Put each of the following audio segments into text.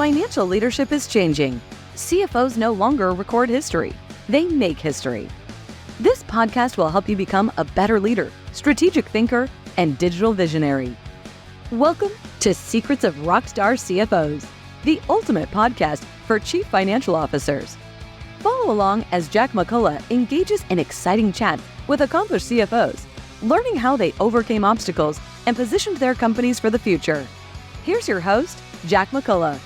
Financial leadership is changing. CFOs no longer record history. They make history. This podcast will help you become a better leader, strategic thinker, and digital visionary. Welcome to Secrets of Rockstar CFOs, the ultimate podcast for chief financial officers. Follow along as Jack Michaella engages in exciting chats with accomplished CFOs, learning how they overcame obstacles and positioned their companies for the future. Here's your host, Jack Michaella.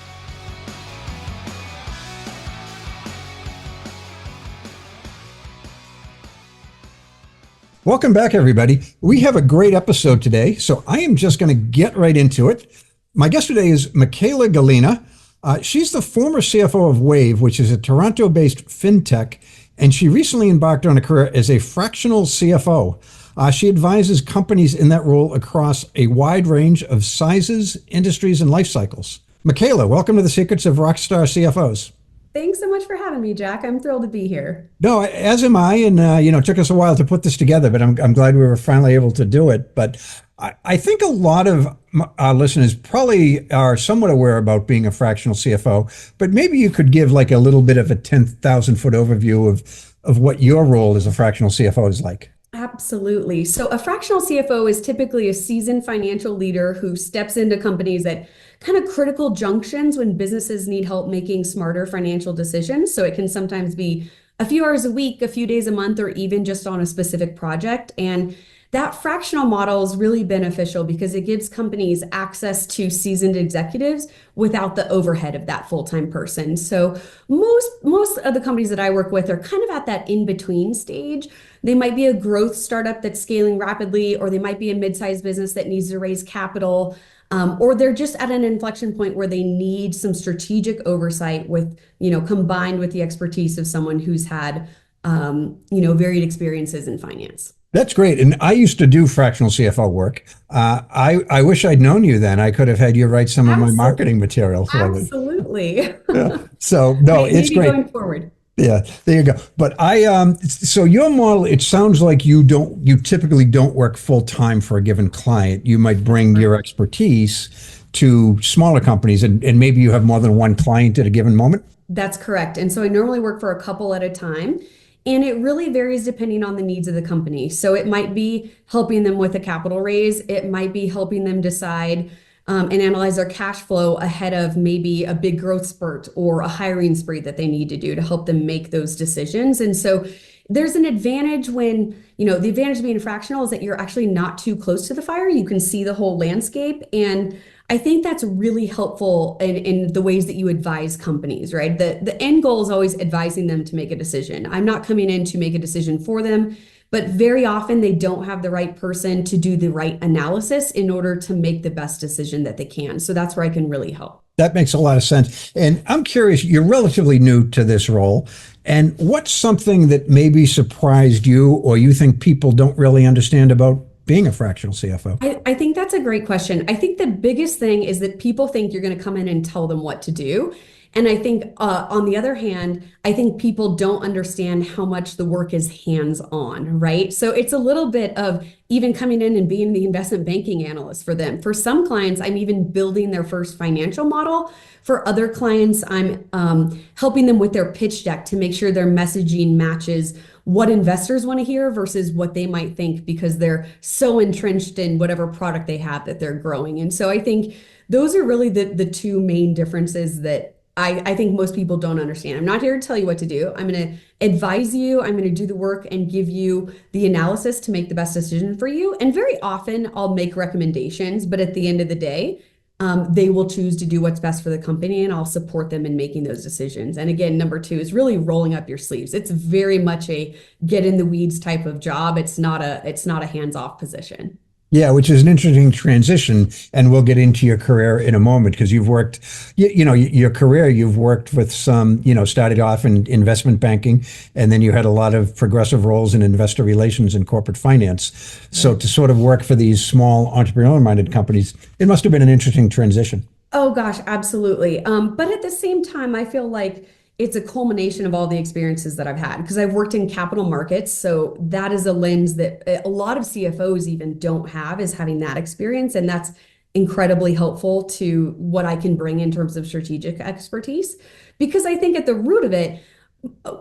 Welcome back, everybody. We have a great episode today, so I am just going to get right into it. My guest today is Michaella Gallina. She's the former CFO of Wave, which is a Toronto-based fintech, and she recently embarked on a career as a fractional CFO. She advises companies in that role across a wide range of sizes, industries, and life cycles. Michaella, welcome to the Secrets of Rockstar CFOs. Thanks so much for having me, Jack. I'm thrilled to be here. No, as am I, and it took us a while to put this together, but I'm glad we were finally able to do it. But I think a lot of our listeners probably are somewhat aware about being a fractional CFO, but maybe you could give like a little bit of a 10,000-foot overview of what your role as a fractional CFO is like. Absolutely. So a fractional CFO is typically a seasoned financial leader who steps into companies at kind of critical junctions when businesses need help making smarter financial decisions. So it can sometimes be a few hours a week, a few days a month, or even just on a specific project. And that fractional model is really beneficial because it gives companies access to seasoned executives without the overhead of that full-time person. So most of the companies that I work with are kind of at that in-between stage. They might be a growth startup that's scaling rapidly, or they might be a mid-sized business that needs to raise capital, or they're just at an inflection point where they need some strategic oversight with, combined with the expertise of someone who's had, varied experiences in finance. That's great. And I used to do fractional CFO work. I wish I'd known you then. I could have had you write some of my marketing material for me. Absolutely. Yeah. So no, it's great. Going forward. Yeah, there you go. But so your model, it sounds like you typically don't work full time for a given client. You might bring your expertise to smaller companies, and maybe you have more than one client at a given moment. That's correct. And so I normally work for a couple at a time. And it really varies depending on the needs of the company. So it might be helping them with a capital raise. It might be helping them decide and analyze their cash flow ahead of maybe a big growth spurt or a hiring spree that they need to do to help them make those decisions. And so there's an advantage when, the advantage of being fractional is that you're actually not too close to the fire. You can see the whole landscape. And I think that's really helpful in the ways that you advise companies, right? The end goal is always advising them to make a decision. I'm not coming in to make a decision for them, but very often they don't have the right person to do the right analysis in order to make the best decision that they can. So that's where I can really help. That makes a lot of sense. And I'm curious, you're relatively new to this role. And what's something that maybe surprised you or you think people don't really understand about being a fractional CFO? I think that's a great question. I think the biggest thing is that people think you're going to come in and tell them what to do. And I think on the other hand, I think people don't understand how much the work is hands-on, right? So it's a little bit of even coming in and being the investment banking analyst for them. For some clients, I'm even building their first financial model. For other clients, I'm helping them with their pitch deck to make sure their messaging matches what investors want to hear versus what they might think because they're so entrenched in whatever product they have that they're growing. And so I think those are really the two main differences that I think most people don't understand. I'm not here to tell you what to do. I'm going to advise you. I'm going to do the work and give you the analysis to make the best decision for you. And very often I'll make recommendations, but at the end of the day, they will choose to do what's best for the company, and I'll support them in making those decisions. And again, number two is really rolling up your sleeves. It's very much a get in the weeds type of job. It's not a hands-off position. Yeah, which is an interesting transition, and we'll get into your career in a moment because you've worked, your career, you've worked with some, started off in investment banking, and then you had a lot of progressive roles in investor relations and corporate finance. So to sort of work for these small entrepreneurial-minded companies, it must have been an interesting transition. Oh gosh, absolutely. But at the same time, I feel like it's a culmination of all the experiences that I've had because I've worked in capital markets. So that is a lens that a lot of CFOs even don't have, is having that experience. And that's incredibly helpful to what I can bring in terms of strategic expertise. Because I think at the root of it,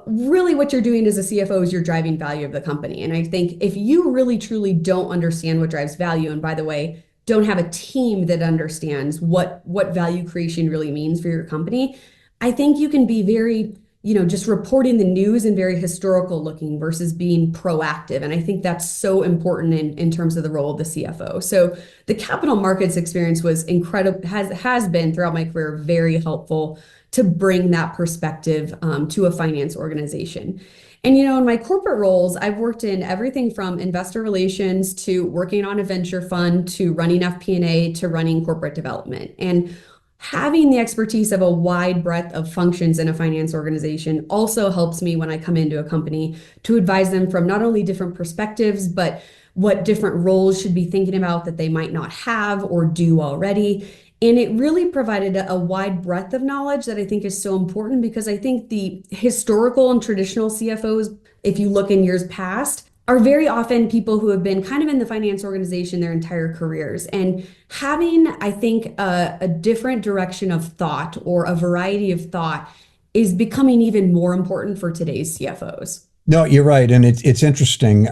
really what you're doing as a CFO is you're driving value of the company. And I think if you really truly don't understand what drives value, and by the way, don't have a team that understands what value creation really means for your company, I think you can be very, just reporting the news and very historical looking versus being proactive. And I think that's so important in terms of the role of the CFO. So the capital markets experience was incredible, has been throughout my career very helpful to bring that perspective to a finance organization. And, in my corporate roles, I've worked in everything from investor relations to working on a venture fund to running FP&A to running corporate development. And having the expertise of a wide breadth of functions in a finance organization also helps me when I come into a company to advise them from not only different perspectives, but what different roles should be thinking about that they might not have or do already. And it really provided a wide breadth of knowledge that I think is so important, because I think the historical and traditional CFOs, if you look in years past, are very often people who have been kind of in the finance organization their entire careers. And having, I think, a different direction of thought or a variety of thought is becoming even more important for today's CFOs. No, you're right. And it's interesting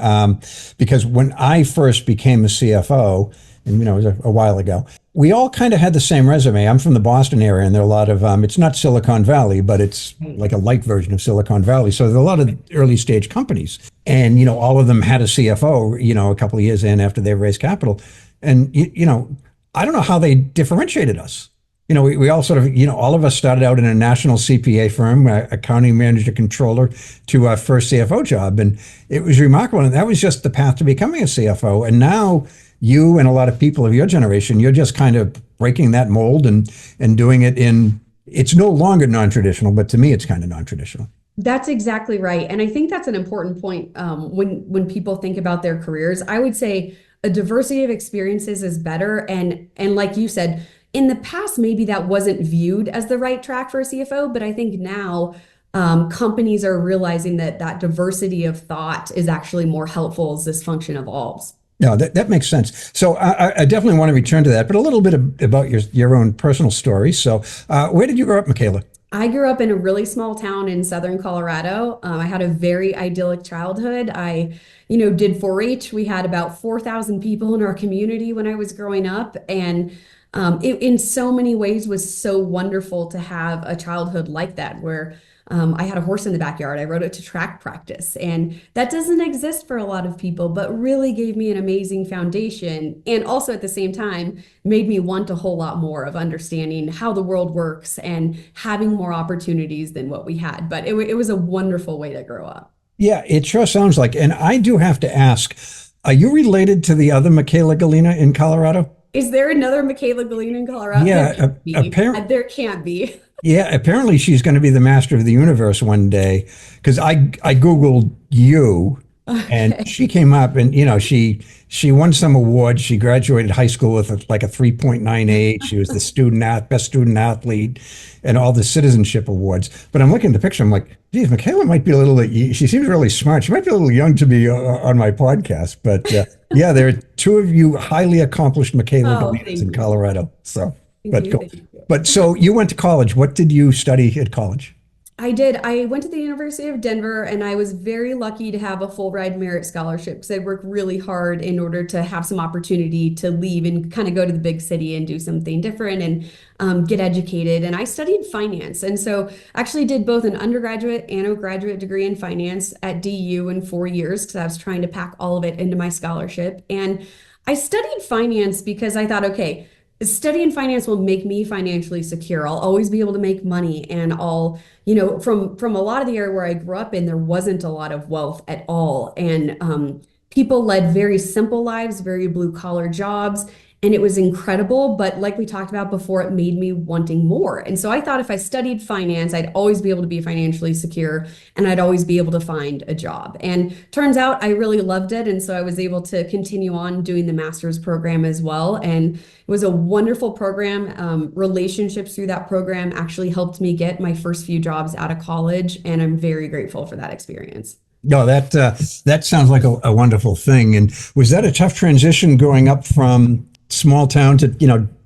because when I first became a CFO, and it was a while ago, we all kind of had the same resume. I'm from the Boston area, and there are a lot of, it's not Silicon Valley, but it's like a light version of Silicon Valley. So there are a lot of early stage companies, and, all of them had a CFO, a couple of years in after they raised capital. And, I don't know how they differentiated us. We all sort of, all of us started out in a national CPA firm, accounting manager, controller, to our first CFO job. And it was remarkable. And that was just the path to becoming a CFO. And now you and a lot of people of your generation, you're just kind of breaking that mold and doing it it's no longer non-traditional, but to me, it's kind of non-traditional. That's exactly right. And I think that's an important point when people think about their careers. I would say a diversity of experiences is better. And like you said, in the past, maybe that wasn't viewed as the right track for a CFO, but I think now companies are realizing that diversity of thought is actually more helpful as this function evolves. No, that makes sense. So I definitely want to return to that, but a little bit about your own personal story. So where did you grow up, Michaella? I grew up in a really small town in southern Colorado. I had a very idyllic childhood. I, did 4-H. We had about 4,000 people in our community when I was growing up. And it, in so many ways, was so wonderful to have a childhood like that, where I had a horse in the backyard. I rode it to track practice, and that doesn't exist for a lot of people, but really gave me an amazing foundation. And also at the same time, made me want a whole lot more of understanding how the world works and having more opportunities than what we had. But it was a wonderful way to grow up. Yeah, it sure sounds like. And I do have to ask, are you related to the other Michaella Gallina in Colorado? Is there another Michaella Gallina in Colorado? Yeah, There can't be. Yeah, apparently she's going to be the master of the universe one day, because I Googled you, and she came up, and she won some awards. She graduated high school with like a 3.98. She was the best student athlete, and all the citizenship awards. But I'm looking at the picture. I'm like, geez, Michaella might be a little. She seems really smart. She might be a little young to be on my podcast. But yeah, there are two of you highly accomplished Michaella Gallinas in Colorado. So. But so you went to college. What did you study at college? I did. I went to the University of Denver, and I was very lucky to have a full ride merit scholarship, because I worked really hard in order to have some opportunity to leave and kind of go to the big city and do something different and get educated. And I studied finance. And so actually did both an undergraduate and a graduate degree in finance at DU in 4 years, because I was trying to pack all of it into my scholarship. And I studied finance because I thought, okay, studying finance will make me financially secure. I'll always be able to make money, and I'll, from a lot of the area where I grew up in, there wasn't a lot of wealth at all. And people led very simple lives, very blue collar jobs. And it was incredible. But like we talked about before, it made me wanting more. And so I thought if I studied finance, I'd always be able to be financially secure, and I'd always be able to find a job. And turns out I really loved it. And so I was able to continue on doing the master's program as well. And it was a wonderful program. Relationships through that program actually helped me get my first few jobs out of college. And I'm very grateful for that experience. No, that sounds like a wonderful thing. And was that a tough transition growing up from small town to,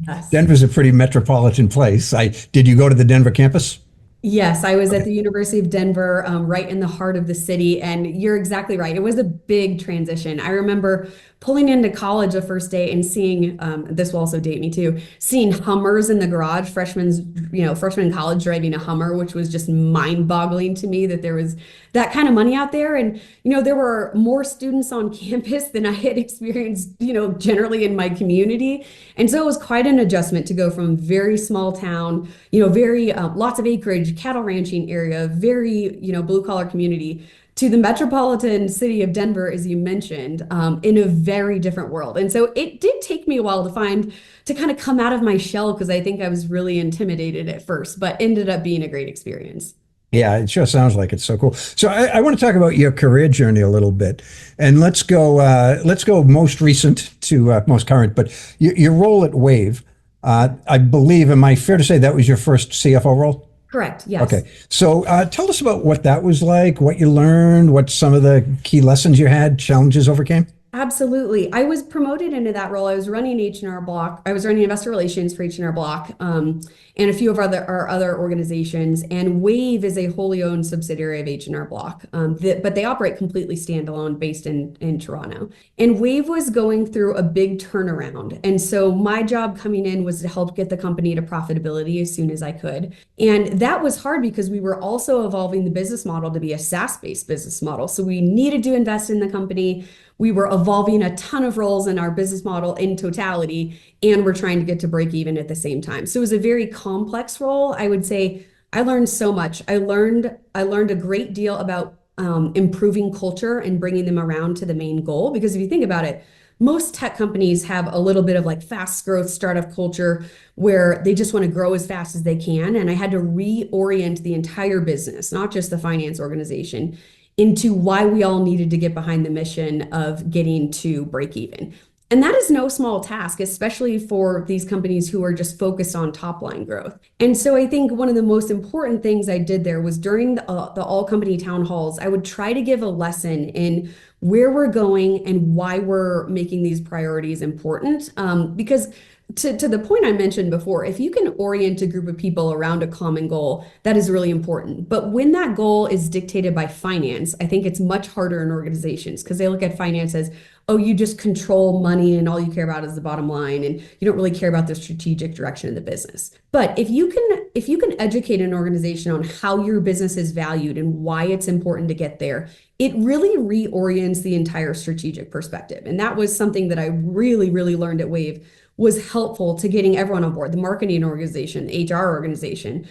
Yes. Denver's a pretty metropolitan place. Did you go to the Denver campus? Yes, I was at Okay. the University of Denver, right in the heart of the city. And you're exactly right. It was a big transition. I remember pulling into college the first day and seeing, this will also date me too, seeing Hummers in the garage, freshmen in college driving a Hummer, which was just mind-boggling to me that there was that kind of money out there. And, there were more students on campus than I had experienced, generally in my community. And so it was quite an adjustment to go from very small town, very lots of acreage, cattle ranching area, very, blue collar community to the metropolitan city of Denver, as you mentioned, in a very different world. And so it did take me a while to kind of come out of my shell because I think I was really intimidated at first, but ended up being a great experience. Yeah, it sure sounds like it's so cool. So I want to talk about your career journey a little bit, and let's go most recent to most current. But your role at Wave, I believe, am I fair to say that was your first CFO role? Correct. Yes. Okay, so tell us about what that was like, what you learned, what some of the key lessons you had, challenges overcame. Absolutely. I was promoted into that role. I was running H&R Block. I was running investor relations for H&R Block, and a few of our other organizations. And Wave is a wholly owned subsidiary of H&R Block, but they operate completely standalone based in Toronto. And Wave was going through a big turnaround. And so my job coming in was to help get the company to profitability as soon as I could. And that was hard because we were also evolving the business model to be a SaaS-based business model. So we needed to invest in the company. We were evolving a ton of roles in our business model in totality, and we're trying to get to break even at the same time. So it was a very complex role. I would say I learned so much. I learned a great deal about improving culture and bringing them around to the main goal. Because if you think about it, most tech companies have a little bit of like fast growth startup culture where they just want to grow as fast as they can. And I had to reorient the entire business, not just the finance organization, into why we all needed to get behind the mission of getting to break even. And that is no small task, especially for these companies who are just focused on top line growth. And so I think one of the most important things I did there was during the all company town halls, I would try to give a lesson in where we're going and why we're making these priorities important. Because to the point I mentioned before, if you can orient a group of people around a common goal, that is really important. But when that goal is dictated by finance, I think it's much harder in organizations because they look at finance as, oh, you just control money and all you care about is the bottom line and you don't really care about the strategic direction of the business. But if you can educate an organization on how your business is valued and why it's important to get there, it really reorients the entire strategic perspective. And that was something that I really, really learned at Wave was helpful to getting everyone on board, the marketing organization, HR organization,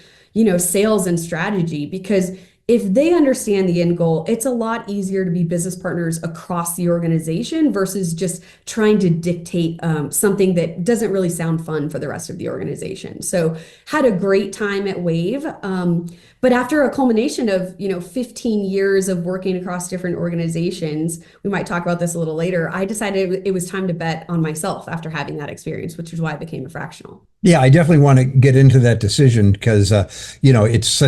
sales and strategy, because if they understand the end goal, it's a lot easier to be business partners across the organization versus just trying to dictate something that doesn't really sound fun for the rest of the organization. So had a great time at Wave. But after a culmination of 15 years of working across different organizations, we might talk about this a little later, I decided it was time to bet on myself after having that experience, which is why I became a fractional. Yeah, I definitely want to get into that decision because it's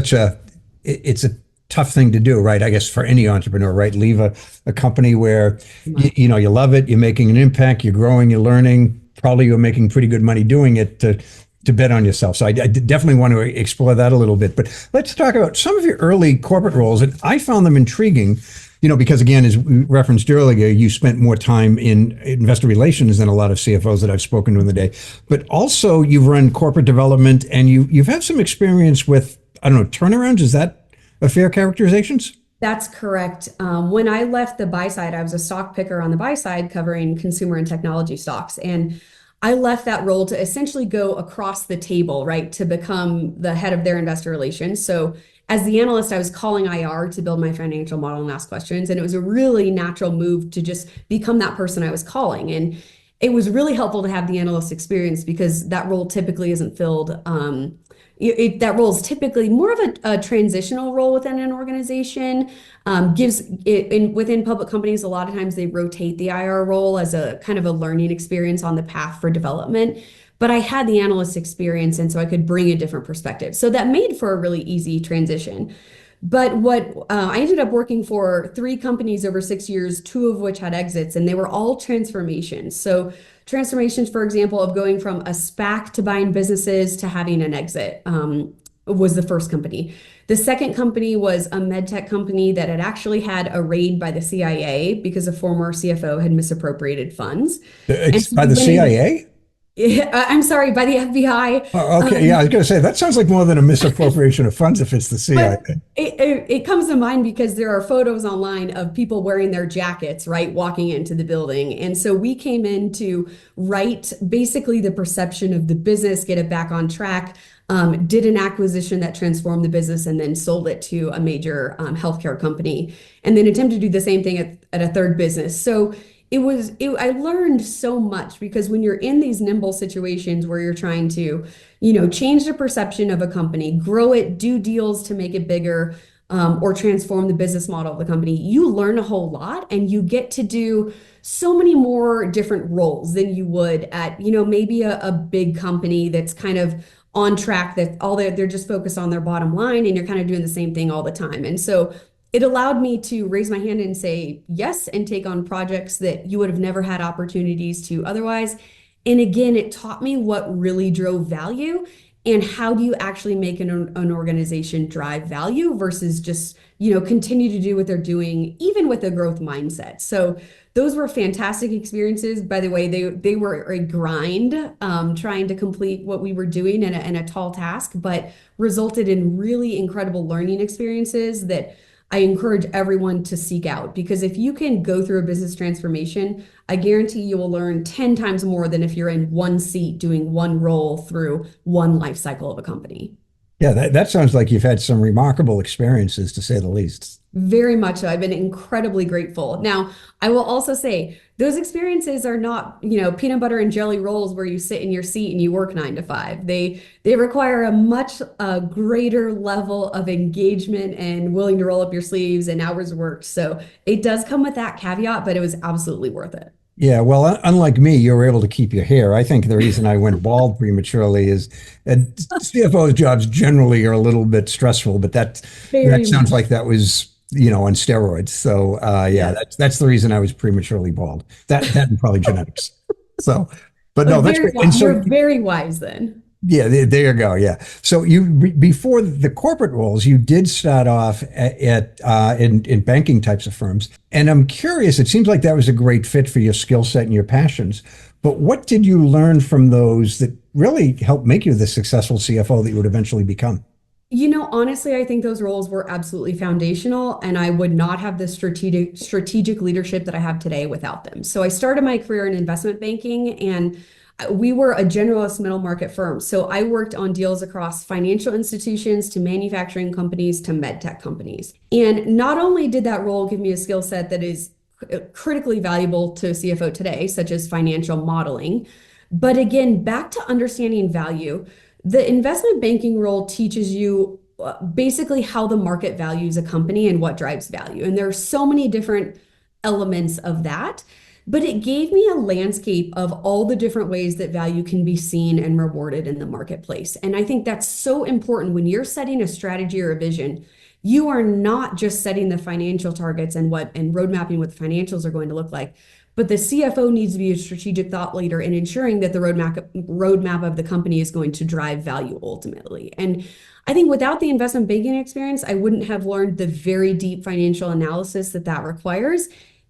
a tough thing to do, right? I guess for any entrepreneur, right? Leave a company where you love it, you're making an impact, you're growing, you're learning, probably you're making pretty good money doing it to bet on yourself. So I definitely want to explore that a little bit. But let's talk about some of your early corporate roles. And I found them intriguing, because again, as we referenced earlier, you spent more time in investor relations than a lot of CFOs that I've spoken to in the day. But also you've run corporate development and you've had some experience with, I don't know, turnarounds. Is that a fair characterizations? That's correct. When I left the buy side, I was a stock picker on the buy side covering consumer and technology stocks. And I left that role to essentially go across the table, right, to become the head of their investor relations. So as the analyst, I was calling IR to build my financial model and ask questions. And it was a really natural move to just become that person I was calling. And it was really helpful to have the analyst experience because that role typically isn't filled. That role is typically more of a transitional role within an organization. Within public companies, a lot of times they rotate the IR role as a kind of a learning experience on the path for development. But I had the analyst experience, and so I could bring a different perspective. So that made for a really easy transition. But what I ended up working for three companies over 6 years, two of which had exits, and they were all transformations. So transformations, for example, of going from a SPAC to buying businesses to having an exit was the first company. The second company was a med tech company that had actually had a raid by the CIA because a former CFO had misappropriated funds. And It's so by we the went in, CIA? I'm sorry, by the FBI. Oh, okay. Yeah, I was going to say that sounds like more than a misappropriation of funds if it's the But CIA. it comes to mind because there are photos online of people wearing their jackets, right, walking into the building. And so we came in to right basically the perception of the business, get it back on track, did an acquisition that transformed the business, and then sold it to a major healthcare company, and then attempted to do the same thing at a third business. So I learned so much because when you're in these nimble situations where you're trying to, change the perception of a company, grow it, do deals to make it bigger, or transform the business model of the company, you learn a whole lot and you get to do so many more different roles than you would at, maybe a big company that's kind of on track, that all they're just focused on their bottom line and you're kind of doing the same thing all the time. And so it allowed me to raise my hand and say yes and take on projects that you would have never had opportunities to otherwise. And again, it taught me what really drove value and how do you actually make an organization drive value versus just, continue to do what they're doing, even with a growth mindset. So those were fantastic experiences. By the way, they were a grind, trying to complete what we were doing in a tall task, but resulted in really incredible learning experiences that I encourage everyone to seek out, because if you can go through a business transformation, I guarantee you will learn 10 times more than if you're in one seat doing one role through one life cycle of a company. Yeah, that sounds like you've had some remarkable experiences, to say the least. Very much so. I've been incredibly grateful. Now, I will also say those experiences are not, peanut butter and jelly rolls where you sit in your seat and you work 9 to 5. They require a much greater level of engagement and willing to roll up your sleeves and hours worked. So it does come with that caveat, but it was absolutely worth it. Yeah, well, unlike me, you were able to keep your hair. I think the reason I went bald prematurely is CFO's jobs generally are a little bit stressful, but that Very sounds much. like that was, on steroids. So yeah, Yes. that's the reason I was prematurely bald. That and probably genetics. So, but no, that's Very, great. And so you're very wise then. yeah, there you go. Yeah. So before the corporate roles, you did start off in banking types of firms. And I'm curious, it seems like that was a great fit for your skill set and your passions. But what did you learn from those that really helped make you the successful CFO that you would eventually become? Honestly, I think those roles were absolutely foundational, and I would not have the strategic leadership that I have today without them. So I started my career in investment banking, and we were a generalist middle market firm. So I worked on deals across financial institutions to manufacturing companies to med tech companies. And not only did that role give me a skill set that is critically valuable to a CFO today, such as financial modeling, but again, back to understanding value. The investment banking role teaches you basically how the market values a company and what drives value. And there are so many different elements of that, but it gave me a landscape of all the different ways that value can be seen and rewarded in the marketplace. And I think that's so important when you're setting a strategy or a vision. You are not just setting the financial targets and road mapping what the financials are going to look like, but the CFO needs to be a strategic thought leader in ensuring that the roadmap of the company is going to drive value ultimately. And I think without the investment banking experience, I wouldn't have learned the very deep financial analysis that requires,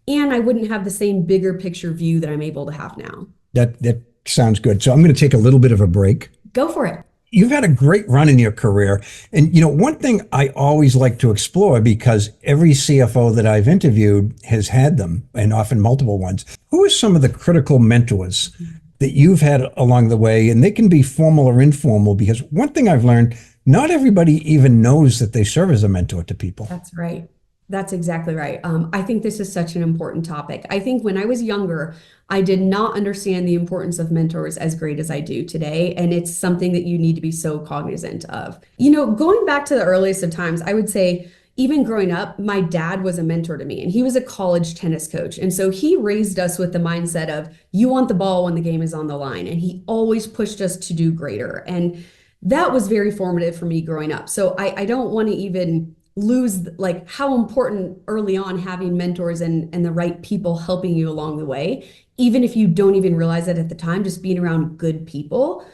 and I wouldn't have the same bigger picture view that I'm able to have now. That sounds good. So I'm going to take a little bit of a break. Go for it. You've had a great run in your career. And, one thing I always like to explore, because every CFO that I've interviewed has had them, and often multiple ones. Who are some of the critical mentors that you've had along the way? And they can be formal or informal, because one thing I've learned, not everybody even knows that they serve as a mentor to people. That's right. That's exactly right. I think this is such an important topic. I think when I was younger, I did not understand the importance of mentors as great as I do today. And it's something that you need to be so cognizant of. Going back to the earliest of times, I would say, even growing up, my dad was a mentor to me, and he was a college tennis coach. And so he raised us with the mindset of, you want the ball when the game is on the line. And he always pushed us to do greater. And that was very formative for me growing up. So I don't want to even lose like how important early on having mentors and the right people helping you along the way, even if you don't even realize it at the time. Just being around good people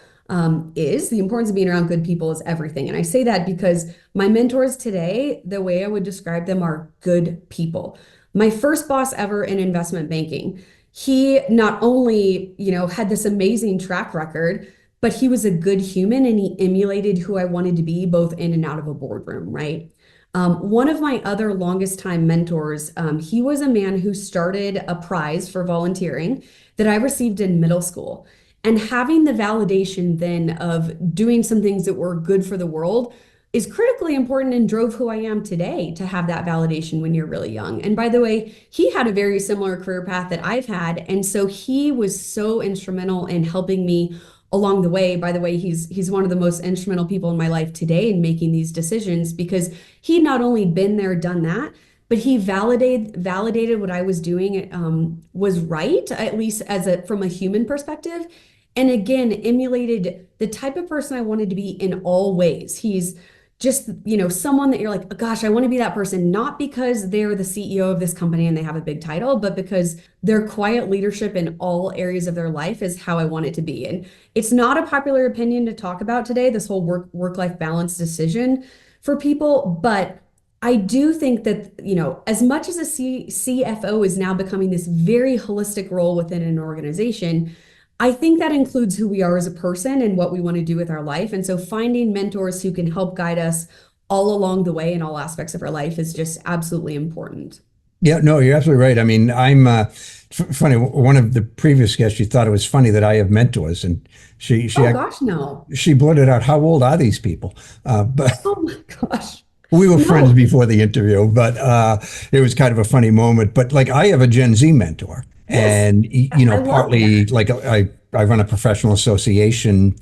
is the importance of being around good people is everything. And I say that because my mentors today, the way I would describe them are good people. My first boss ever in investment banking, he not only, had this amazing track record, but he was a good human and he emulated who I wanted to be both in and out of a boardroom, right? One of my other longest time mentors, he was a man who started a prize for volunteering that I received in middle school. And having the validation then of doing some things that were good for the world is critically important and drove who I am today to have that validation when you're really young. And by the way, he had a very similar career path that I've had. And so he was so instrumental in helping me along the way. By the way, he's one of the most instrumental people in my life today in making these decisions because he not only been there, done that, but he validated what I was doing was right, at least from a human perspective. And again, emulated the type of person I wanted to be in all ways. He's just, someone that you're like, gosh, I want to be that person, not because they're the CEO of this company and they have a big title, but because their quiet leadership in all areas of their life is how I want it to be. And it's not a popular opinion to talk about today, this whole work-life balance decision for people, but I do think that, as much as a CFO is now becoming this very holistic role within an organization, I think that includes who we are as a person and what we want to do with our life. And so finding mentors who can help guide us all along the way in all aspects of our life is just absolutely important. Yeah, no, you're absolutely right. I mean, I'm funny. One of the previous guests, she thought it was funny that I have mentors, and Oh gosh, no. she blurted out, "How old are these people?" But Oh my gosh. we were friends No. before the interview, but it was kind of a funny moment. But like, I have a Gen Z mentor, Yes. and I love partly that. like I run a professional association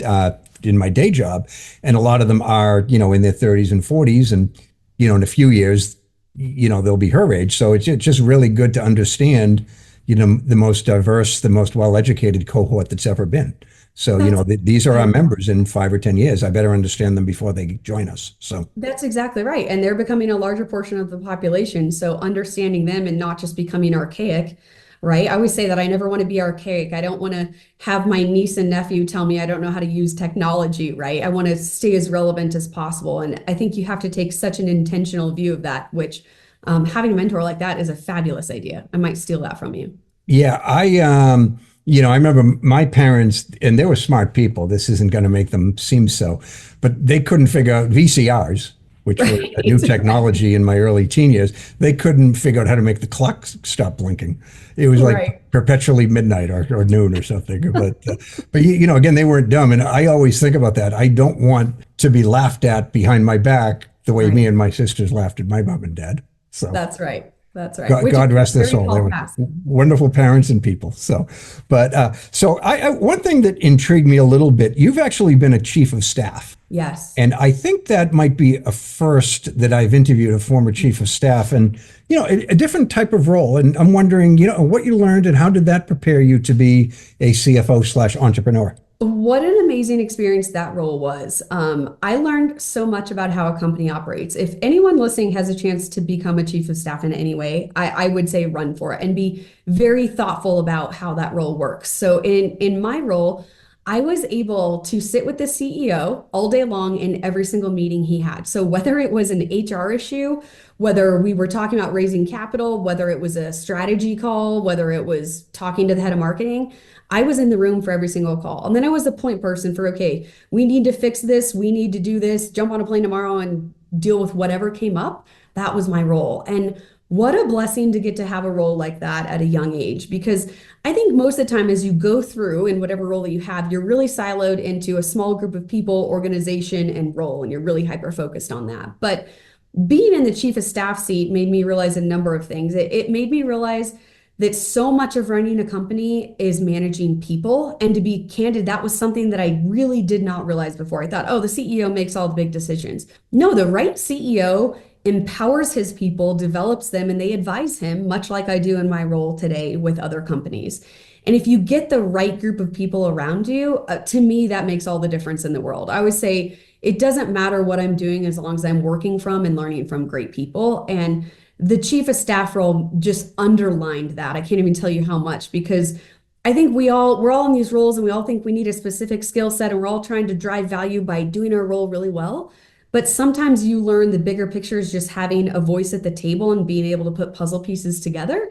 in my day job, and a lot of them are in their 30s and 40s, and in a few years, they'll be her age. So it's just really good to understand, the most diverse, the most well-educated cohort that's ever been. So, That's these are I our love members in 5 or 10 years. I better understand them before they join us. So. That's exactly right. And they're becoming a larger portion of the population. So understanding them and not just becoming archaic, right? I always say that I never want to be archaic. I don't want to have my niece and nephew tell me I don't know how to use technology, right? I want to stay as relevant as possible. And I think you have to take such an intentional view of that, which having a mentor like that is a fabulous idea. I might steal that from you. Yeah, I remember my parents, and they were smart people. This isn't going to make them seem so, but they couldn't figure out VCRs, which were a new Right. technology in my early teen years. They couldn't figure out how to make the clock stop blinking. It was like Right. perpetually midnight or noon or something. But again, they weren't dumb, and I always think about that. I don't want to be laughed at behind my back the way me Right. and my sisters laughed at my mom and dad. So. That's right. That's right. God, Which is God rest a their very soul. They tall were task. wonderful parents and people. So, but so one thing that intrigued me a little bit, you've actually been a chief of staff. Yes. And I think that might be a first that I've interviewed a former chief of staff and, a different type of role. And I'm wondering, what you learned and how did that prepare you to be a CFO/entrepreneur? What an amazing experience that role was. I learned so much about how a company operates. If anyone listening has a chance to become a chief of staff in any way, I would say run for it and be very thoughtful about how that role works. So in my role, I was able to sit with the CEO all day long in every single meeting he had. So whether it was an HR issue, whether we were talking about raising capital, whether it was a strategy call, whether it was talking to the head of marketing, I was in the room for every single call. And then I was the point person for, okay, we need to fix this, we need to do this, jump on a plane tomorrow and deal with whatever came up. That was my role. And what a blessing to get to have a role like that at a young age, because I think most of the time as you go through in whatever role that you have, you're really siloed into a small group of people, organization, and role, and you're really hyper focused on that. But being in the chief of staff seat made me realize a number of things. It made me realize that so much of running a company is managing people. And to be candid, that was something that I really did not realize before. I thought, oh, the CEO makes all the big decisions. No, the right CEO empowers his people, develops them, and they advise him, much like I do in my role today with other companies. And if you get the right group of people around you, to me, that makes all the difference in the world. I always say, it doesn't matter what I'm doing as long as I'm working from and learning from great people. And the chief of staff role just underlined that. I can't even tell you how much, because I think we're all in these roles and we all think we need a specific skill set and we're all trying to drive value by doing our role really well. But sometimes you learn the bigger picture is just having a voice at the table and being able to put puzzle pieces together.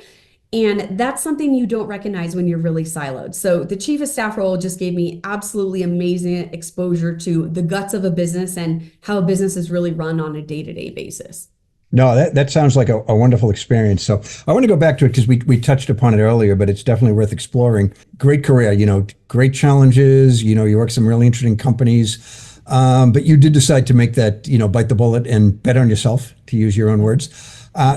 And that's something you don't recognize when you're really siloed. So the chief of staff role just gave me absolutely amazing exposure to the guts of a business and how a business is really run on a day-to-day basis. No, that sounds like a wonderful experience. So I want to go back to it because we touched upon it earlier, but it's definitely worth exploring. Great career, great challenges. You work some really interesting companies, but you did decide to make that, bite the bullet and bet on yourself, to use your own words.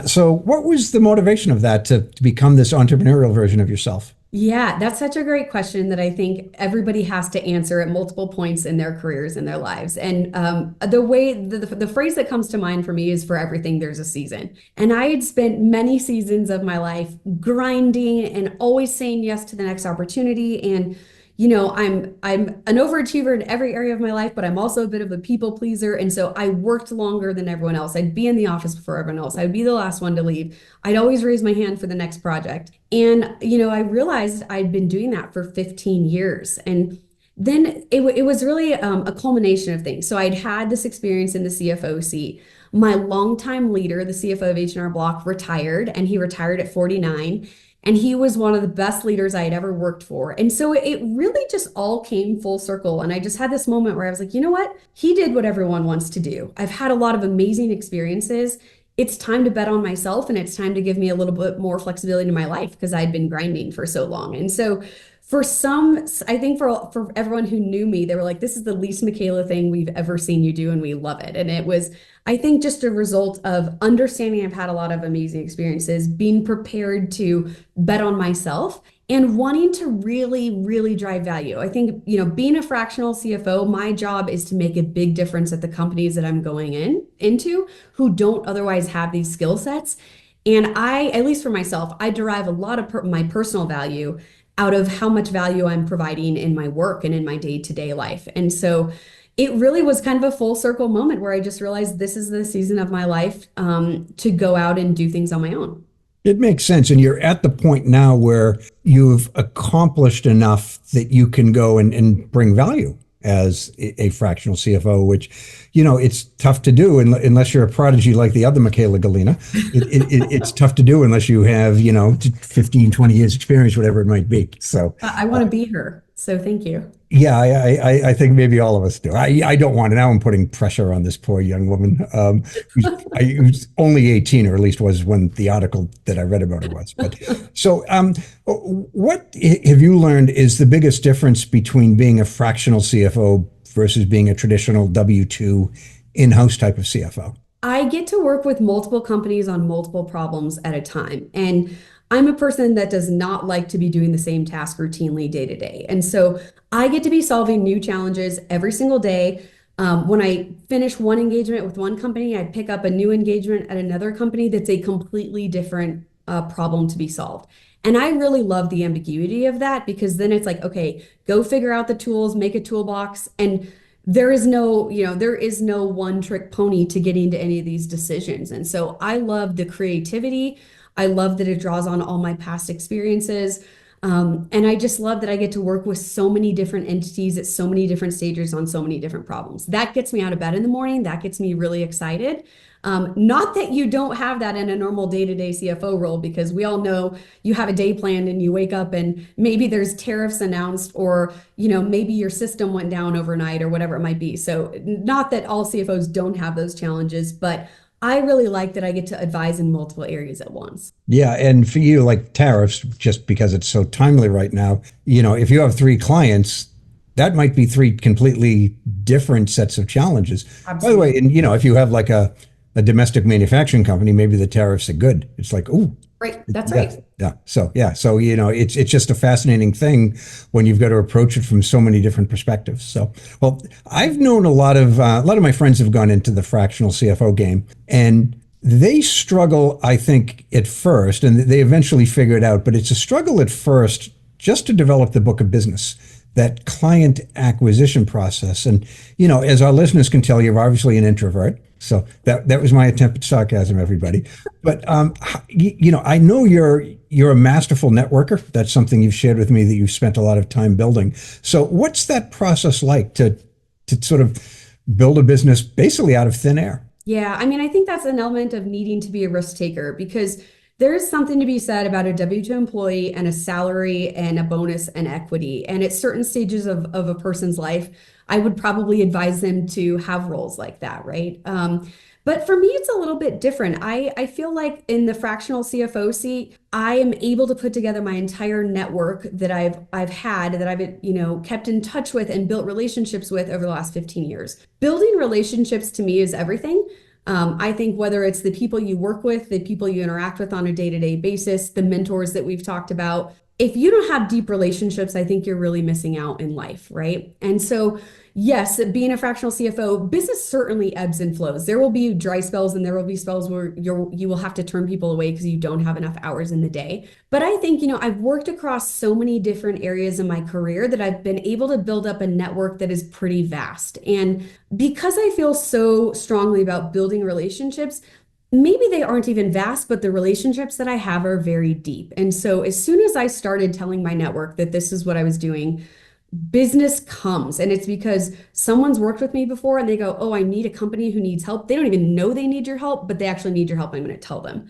So what was the motivation of that to become this entrepreneurial version of yourself? Yeah, that's such a great question that I think everybody has to answer at multiple points in their careers and their lives. And the phrase that comes to mind for me is, for everything, there's a season. And I had spent many seasons of my life grinding and always saying yes to the next opportunity. And I'm an overachiever in every area of my life, but I'm also a bit of a people pleaser. And so I worked longer than everyone else. I'd be in the office before everyone else. I'd be the last one to leave. I'd always raise my hand for the next project. And, I realized I'd been doing that for 15 years. And then it was really a culmination of things. So I'd had this experience in the CFO seat. My longtime leader, the CFO of H&R Block, retired, and he retired at 49. And he was one of the best leaders I had ever worked for. And so it really just all came full circle. And I just had this moment where I was like, you know what? He did what everyone wants to do. I've had a lot of amazing experiences. It's time to bet on myself, and it's time to give me a little bit more flexibility in my life because I'd been grinding for so long. And so for some, I think for everyone who knew me, they were like, this is the least Michaella thing we've ever seen you do, and we love it. And it was, I think, just a result of understanding I've had a lot of amazing experiences, being prepared to bet on myself, and wanting to really, really drive value. I think, being a fractional CFO, my job is to make a big difference at the companies that I'm going into who don't otherwise have these skill sets. And I, at least for myself, I derive a lot of my personal value out of how much value I'm providing in my work and in my day-to-day life. And so it really was kind of a full circle moment where I just realized this is the season of my life to go out and do things on my own. It makes sense. And you're at the point now where you've accomplished enough that you can go and bring value as a fractional CFO, which, it's tough to do unless you're a prodigy like the other Michaella Gallina. It's tough to do unless you have, 15, 20 years experience, whatever it might be. So I want to be her. So thank you. Yeah, I think maybe all of us do. I don't want to. Now I'm putting pressure on this poor young woman who's only 18, or at least was when the article that I read about her was. But so what have you learned is the biggest difference between being a fractional CFO versus being a traditional W-2 in-house type of CFO? I get to work with multiple companies on multiple problems at a time. And I'm a person that does not like to be doing the same task routinely day to day. And so I get to be solving new challenges every single day. When I finish one engagement with one company, I pick up a new engagement at another company that's a completely different problem to be solved. And I really love the ambiguity of that, because then it's like, okay, go figure out the tools, make a toolbox. And there is no one trick pony to getting to any of these decisions. And so I love the creativity. I love that it draws on all my past experiences. And I just love that I get to work with so many different entities at so many different stages on so many different problems. That gets me out of bed in the morning. That gets me really excited. Not that you don't have that in a normal day-to-day CFO role, because we all know you have a day planned and you wake up and maybe there's tariffs announced, or, maybe your system went down overnight or whatever it might be. So not that all CFOs don't have those challenges, but I really like that I get to advise in multiple areas at once. Yeah. And for you, like tariffs, just because it's so timely right now, if you have 3 clients, that might be 3 completely different sets of challenges. Absolutely. By the way, and if you have like a domestic manufacturing company, maybe the tariffs are good. It's like, ooh. Right. That's right. Yeah. So it's just a fascinating thing when you've got to approach it from so many different perspectives. So, well, I've known a lot of my friends have gone into the fractional CFO game, and they struggle, I think, at first, and they eventually figure it out. But it's a struggle at first just to develop the book of business. that client acquisition process. And, as our listeners can tell, you're obviously an introvert. So that was my attempt at sarcasm, everybody. But, I know you're a masterful networker. That's something you've shared with me that you've spent a lot of time building. So what's that process like to sort of build a business basically out of thin air? Yeah, I mean, I think that's an element of needing to be a risk taker because there is something to be said about a W-2 employee and a salary and a bonus and equity. And at certain stages of a person's life, I would probably advise them to have roles like that, right? But for me, it's a little bit different. I feel like in the fractional CFO seat, I am able to put together my entire network that I've had, that I've kept in touch with and built relationships with over the last 15 years. Building relationships to me is everything. I think whether it's the people you work with, the people you interact with on a day-to-day basis, the mentors that we've talked about, if you don't have deep relationships, I think you're really missing out in life, right? And so, yes, being a fractional CFO, business certainly ebbs and flows. There will be dry spells and there will be spells where you will have to turn people away because you don't have enough hours in the day. But I think, I've worked across so many different areas in my career that I've been able to build up a network that is pretty vast. And because I feel so strongly about building relationships, maybe they aren't even vast, but the relationships that I have are very deep. And so as soon as I started telling my network that this is what I was doing, business comes. And it's because someone's worked with me before and they go, oh, I need a company who needs help. They don't even know they need your help, but they actually need your help. I'm going to tell them.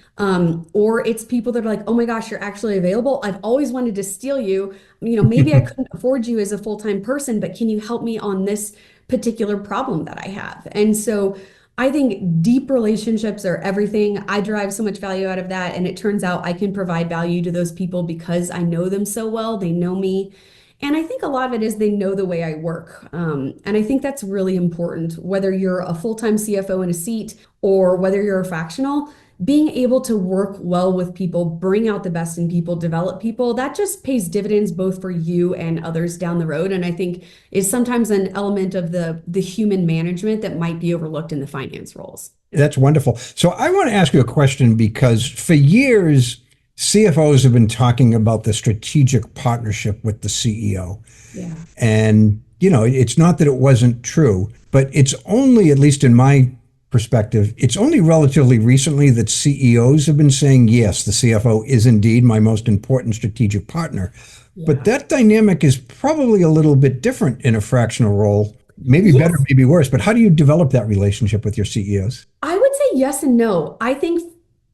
Or it's people that are like, oh my gosh, you're actually available. I've always wanted to steal you. Maybe I couldn't afford you as a full-time person, but can you help me on this particular problem that I have? And so I think deep relationships are everything. I derive so much value out of that. And it turns out I can provide value to those people because I know them so well. They know me. And I think a lot of it is they know the way I work. And I think that's really important, whether you're a full-time CFO in a seat or whether you're a fractional. Being able to work well with people, bring out the best in people, develop people, that just pays dividends both for you and others down the road. And I think is sometimes an element of the human management that might be overlooked in the finance roles. That's wonderful. So I want to ask you a question because for years, CFOs have been talking about the strategic partnership with the CEO. Yeah. And, it's not that it wasn't true, but it's only, at least in my perspective, it's only relatively recently that CEOs have been saying, yes, the CFO is indeed my most important strategic partner. Yeah. But that dynamic is probably a little bit different in a fractional role, maybe yes. Better, maybe worse. But how do you develop that relationship with your CEOs? I would say yes and no. I think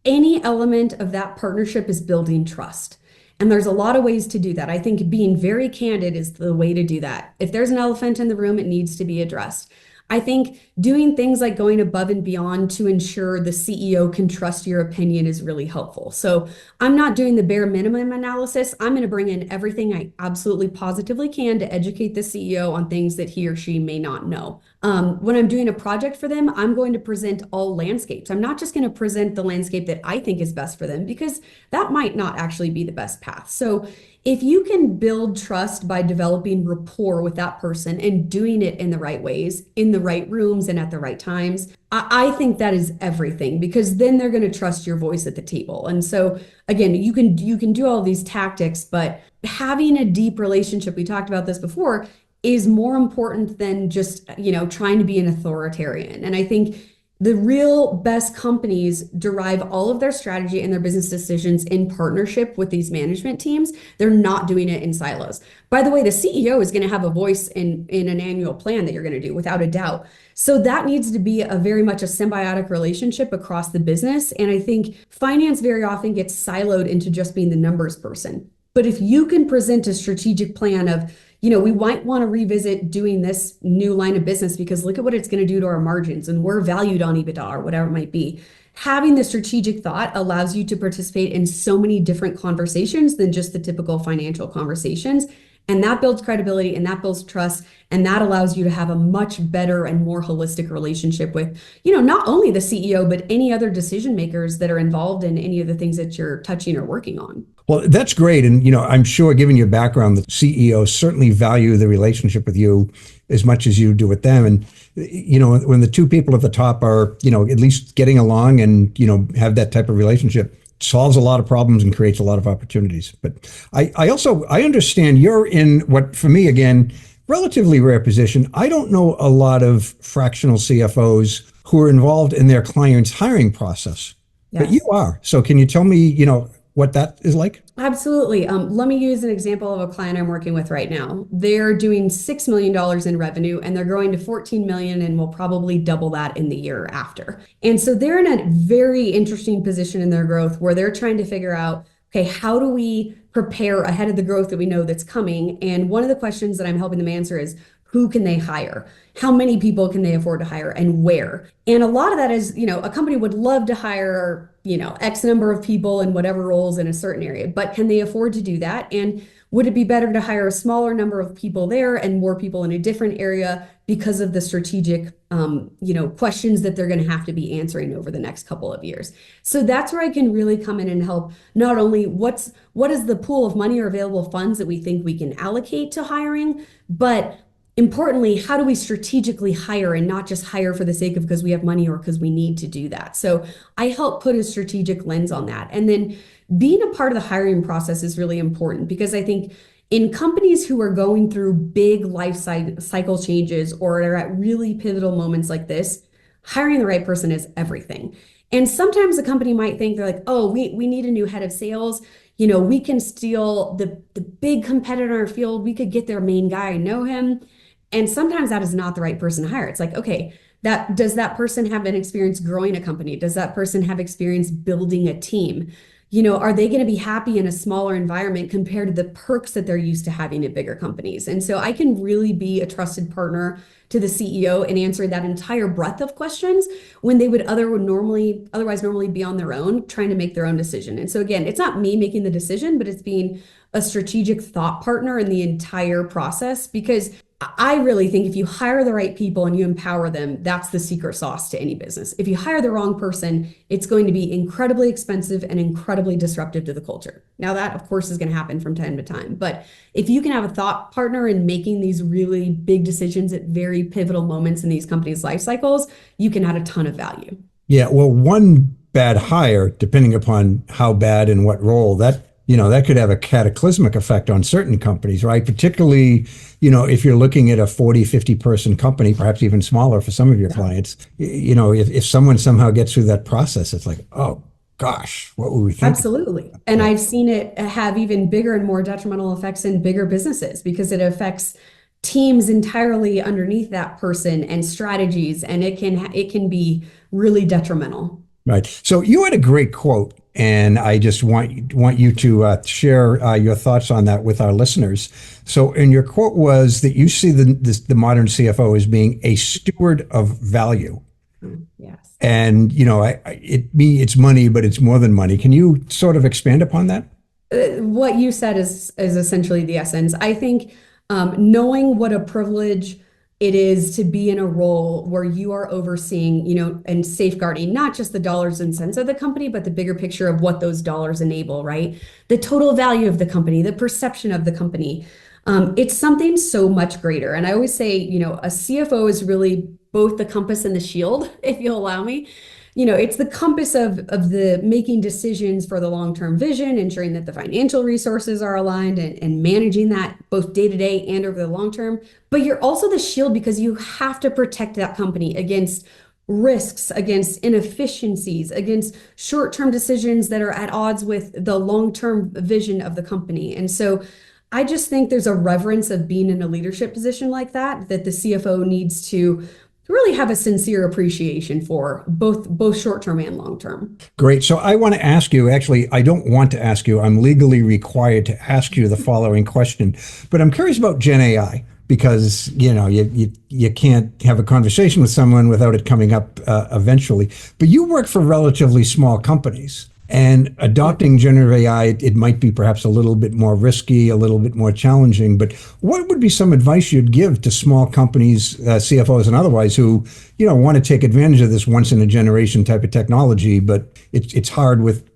any element of that partnership is building trust. And there's a lot of ways to do that. I think being very candid is the way to do that. If there's an elephant in the room, it needs to be addressed. I think doing things like going above and beyond to ensure the CEO can trust your opinion is really helpful. So I'm not doing the bare minimum analysis. I'm going to bring in everything I absolutely positively can to educate the CEO on things that he or she may not know. When I'm doing a project for them, I'm going to present all landscapes. I'm not just going to present the landscape that I think is best for them because that might not actually be the best path. So if you can build trust by developing rapport with that person and doing it in the right ways, in the right rooms and at the right times, I think that is everything because then they're going to trust your voice at the table. And so again, you can do all these tactics, but having a deep relationship, we talked about this before, is more important than just, trying to be an authoritarian. And I think the real best companies derive all of their strategy and their business decisions in partnership with these management teams. They're not doing it in silos. By the way, the CEO is going to have a voice in an annual plan that you're going to do without a doubt. So that needs to be a very much a symbiotic relationship across the business. And I think finance very often gets siloed into just being the numbers person. But if you can present a strategic plan of, we might want to revisit doing this new line of business because look at what it's going to do to our margins and we're valued on EBITDA or whatever it might be. Having the strategic thought allows you to participate in so many different conversations than just the typical financial conversations. And that builds credibility and that builds trust. And that allows you to have a much better and more holistic relationship with, not only the CEO, but any other decision makers that are involved in any of the things that you're touching or working on. Well, that's great. And, I'm sure given your background, the CEOs certainly value the relationship with you as much as you do with them. And, when the two people at the top are, at least getting along and, have that type of relationship, solves a lot of problems and creates a lot of opportunities. But I understand you're in what, for me, again, relatively rare position. I don't know a lot of fractional CFOs who are involved in their clients' hiring process, but you are. So can you tell me, what that is like? Absolutely. Let me use an example of a client I'm working with right now. They're doing $6 million in revenue and they're growing to 14 million and will probably double that in the year after. And so they're in a very interesting position in their growth where they're trying to figure out, okay, how do we prepare ahead of the growth that we know that's coming? And one of the questions that I'm helping them answer is, who can they hire? How many people can they afford to hire and where? And a lot of that is, a company would love to hire, X number of people in whatever roles in a certain area, but can they afford to do that? And would it be better to hire a smaller number of people there and more people in a different area because of the strategic, questions that they're going to have to be answering over the next couple of years? So that's where I can really come in and help. Not only what is the pool of money or available funds that we think we can allocate to hiring, but importantly, how do we strategically hire and not just hire for the sake of because we have money or because we need to do that? So I help put a strategic lens on that. And then being a part of the hiring process is really important because I think in companies who are going through big life cycle changes or are at really pivotal moments like this, hiring the right person is everything. And sometimes the company might think they're like, oh, we need a new head of sales. We can steal the big competitor in our field. We could get their main guy, know him. And sometimes that is not the right person to hire. It's like, okay, does that person have an experience growing a company? Does that person have experience building a team? Are they going to be happy in a smaller environment compared to the perks that they're used to having at bigger companies? And so I can really be a trusted partner to the CEO and answer that entire breadth of questions when they would otherwise normally be on their own trying to make their own decision. And so again, it's not me making the decision, but it's being a strategic thought partner in the entire process, because I really think if you hire the right people and you empower them, that's the secret sauce to any business. If you hire the wrong person, it's going to be incredibly expensive and incredibly disruptive to the culture. Now that, of course, is going to happen from time to time. But if you can have a thought partner in making these really big decisions at very pivotal moments in these companies' life cycles, you can add a ton of value. Yeah, well, one bad hire, depending upon how bad and what role, that could have a cataclysmic effect on certain companies, right? Particularly, if you're looking at a 40, 50 person company, perhaps even smaller for some of your clients, if someone somehow gets through that process, it's like, oh gosh, what were we thinking? Absolutely. And I've seen it have even bigger and more detrimental effects in bigger businesses because it affects teams entirely underneath that person and strategies, and it can be really detrimental. Right. So you had a great quote, and I just want you to share your thoughts on that with our listeners. So, and your quote was that you see the modern CFO as being a steward of value. Yes. And it's money, but it's more than money. Can you sort of expand upon that? What you said is essentially the essence. I think knowing what a privilege it is to be in a role where you are overseeing, and safeguarding not just the dollars and cents of the company, but the bigger picture of what those dollars enable, right? The total value of the company, the perception of the company. It's something so much greater. And I always say, a CFO is really both the compass and the shield, if you'll allow me. It's the compass of the making decisions for the long-term vision, ensuring that the financial resources are aligned and managing that both day to day and over the long term. But you're also the shield because you have to protect that company against risks, against inefficiencies, against short-term decisions that are at odds with the long-term vision of the company. And so I just think there's a reverence of being in a leadership position like that the CFO needs to really have a sincere appreciation for both short-term and long-term. Great. So I want to ask you, actually, I don't want to ask you, I'm legally required to ask you the following question, but I'm curious about Gen AI because, you can't have a conversation with someone without it coming up eventually, but you work for relatively small companies. And adopting generative AI, it might be perhaps a little bit more risky, a little bit more challenging, but what would be some advice you'd give to small companies, CFOs and otherwise, who, want to take advantage of this once in a generation type of technology, but it's hard with,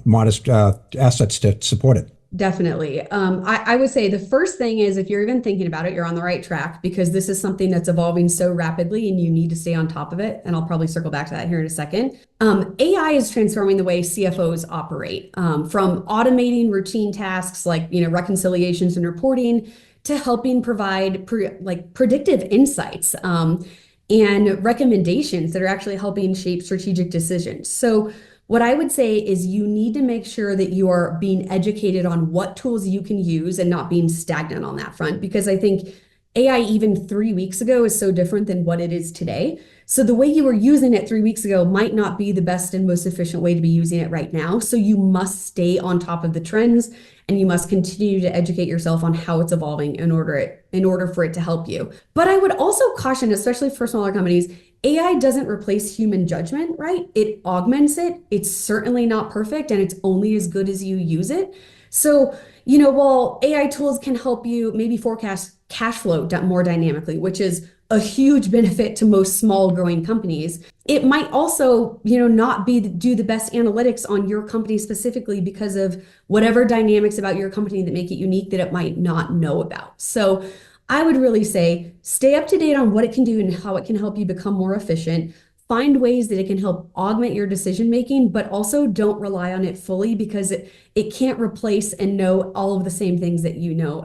modest assets to support it? Definitely. I would say the first thing is if you're even thinking about it, you're on the right track because this is something that's evolving so rapidly and you need to stay on top of it. And I'll probably circle back to that here in a second. AI is transforming the way CFOs operate, from automating routine tasks like reconciliations and reporting to helping provide predictive insights and recommendations that are actually helping shape strategic decisions. So what I would say is you need to make sure that you are being educated on what tools you can use and not being stagnant on that front, because I think AI even 3 weeks ago is so different than what it is today. So the way you were using it 3 weeks ago might not be the best and most efficient way to be using it right now. So you must stay on top of the trends and you must continue to educate yourself on how it's evolving in order for it to help you. But I would also caution, especially for smaller companies, AI doesn't replace human judgment, right? It augments it. It's certainly not perfect and it's only as good as you use it. So, while AI tools can help you maybe forecast cash flow more dynamically, which is a huge benefit to most small growing companies, it might also, not do the best analytics on your company specifically because of whatever dynamics about your company that make it unique that it might not know about. So I would really say stay up to date on what it can do and how it can help you become more efficient. Find ways that it can help augment your decision making, but also don't rely on it fully because it can't replace and know all of the same things that you know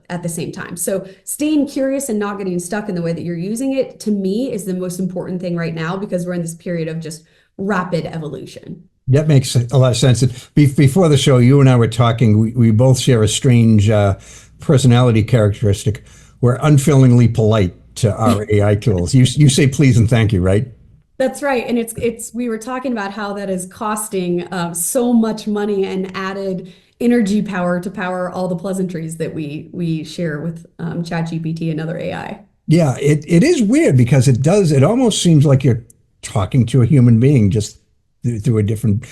at the same time. So staying curious and not getting stuck in the way that you're using it, to me, is the most important thing right now because we're in this period of just rapid evolution. That makes a lot of sense. And before the show, you and I were talking. We both share a strange personality characteristic. We're unfailingly polite to our AI tools. You say please and thank you, right? That's right. And we were talking about how that is costing so much money and added energy power to power all the pleasantries that we share with ChatGPT and other AI. Yeah, it is weird because it almost seems like you're talking to a human being just through a different